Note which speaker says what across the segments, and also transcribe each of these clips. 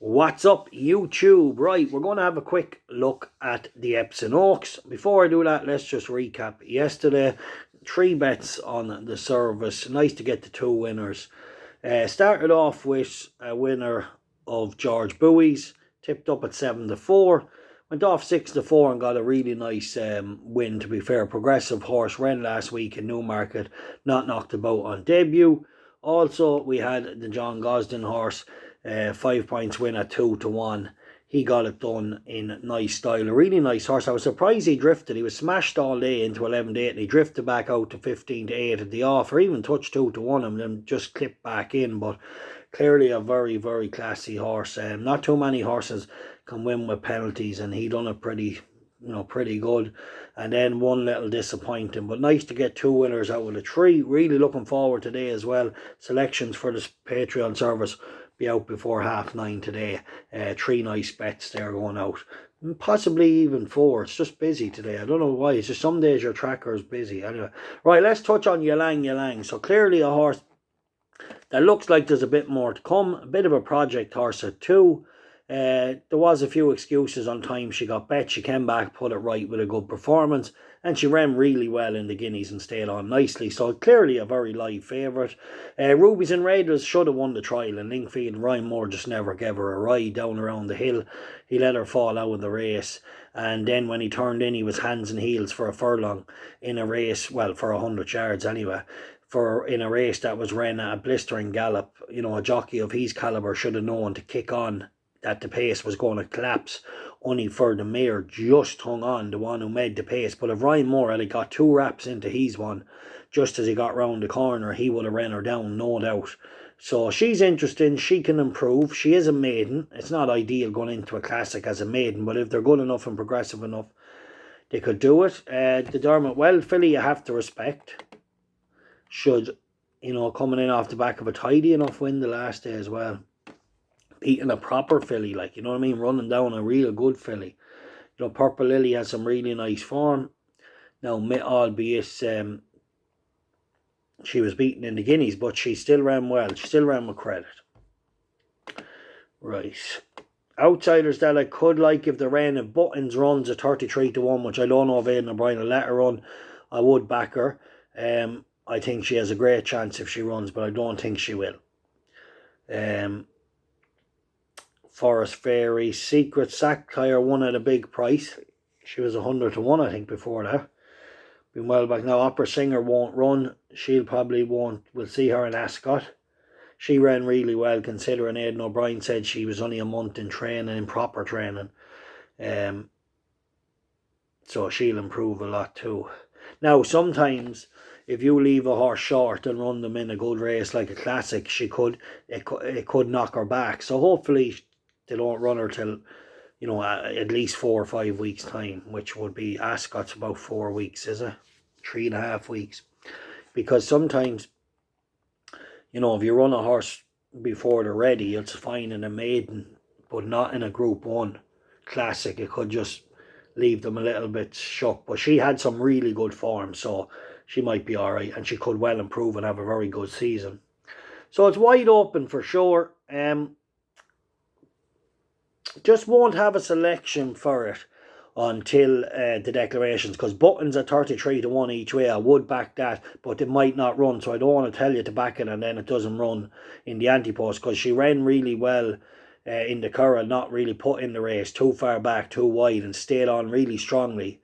Speaker 1: What's up, YouTube? Right, we're going to have a quick look at the Epsom Oaks. Before I do that, let's just recap yesterday. 3 bets on the service. Nice to get the 2 winners. Started off with a winner of George Bowie's, tipped up at 7-4. Went off 6-4 and got a really nice win, to be fair. Progressive horse ran last week in Newmarket, not knocked about on debut. Also, we had the John Gosden horse, 5 points win at 2-1. He got it done in nice style. A really nice horse. I was surprised he drifted. He was smashed all day into 11-8 and he drifted back out to 15-8 at the off, or even touched 2-1 and then just clipped back in. But clearly a very, very classy horse. Not too many horses can win with penalties, and he done it pretty good. And then one little disappointing, but nice to get 2 winners out of the 3. Really looking forward today as well. Selections for this Patreon service be out before 9:30 today. 3 nice bets there going out, possibly even 4. It's just busy today. I don't know why. It's just some days your tracker is busy. Anyway, right, let's touch on Ylang. So clearly a horse that looks like there's a bit more to come. A bit of a project horse at 2. There was a few excuses on time she got bet. She came back, put it right with a good performance, and she ran really well in the Guineas and stayed on nicely. So clearly a very live favourite. Rubies and Raiders should have won the trial, and Linkfield and Ryan Moore just never gave her a ride down around the hill. He let her fall out of the race, and then when he turned in, he was hands and heels for a furlong in a race, well, for 100 yards anyway. In a race that was ran at a blistering gallop. You know, a jockey of his calibre should have known to kick on, that the pace was going to collapse. Only for the mare just hung on, the one who made the pace. But if Ryan Moore had got 2 wraps into his one, just as he got round the corner, he would have ran her down, no doubt. So she's interesting. She can improve. She is a maiden. It's not ideal going into a classic as a maiden, but if they're good enough and progressive enough, they could do it. The Dermot Well filly you have to respect. Should, coming in off the back of a tidy enough win the last day as well. Beating a proper filly, like, you know what I mean? Running down a real good filly. Purple Lily has some really nice form. Now, albeit she was beaten in the Guineas, but she still ran well. She still ran with credit. Right. Outsiders that I could like if they ran, if Buttons runs a 33-1, which I don't know if Aidan O'Brien will let her run, I would back her. I think she has a great chance if she runs, but I don't think she will. Forest Fairy, Secret Satire won at a big price. She was 100-1, I think, before that. Been well back now. Opera Singer won't run. She'll probably won't. We'll see her in Ascot. She ran really well, considering Aidan O'Brien said she was only a month in training, in proper training. So she'll improve a lot too. Now, sometimes if you leave a horse short and run them in a good race like a classic, it could knock her back. So hopefully they don't run her till, at least 4 or 5 weeks' time, which would be Ascot's about 4 weeks, is it? 3.5 weeks. Because sometimes, if you run a horse before they're ready, it's fine in a maiden, but not in a Group 1 classic. It could just leave them a little bit shook. But she had some really good form, so she might be all right, and she could well improve and have a very good season. So it's wide open for sure. Just won't have a selection for it until the declarations, because Buttons at 33-1 each way. I would back that, but it might not run, so I don't want to tell you to back it and then it doesn't run in the anti-post, because she ran really well in the Curragh, not really put in the race, too far back, too wide, and stayed on really strongly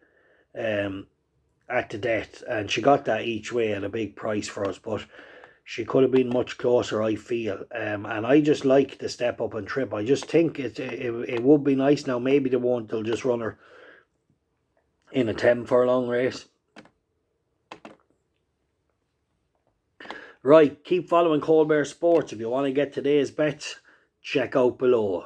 Speaker 1: at the death, and she got that each way at a big price for us. But she could have been much closer, I feel. And I just like the step up and trip. I just think it would be nice. Now, maybe they won't. They'll just run her in a 10 furlong race. Right, keep following Colbert Sports. If you want to get today's bets, check out below.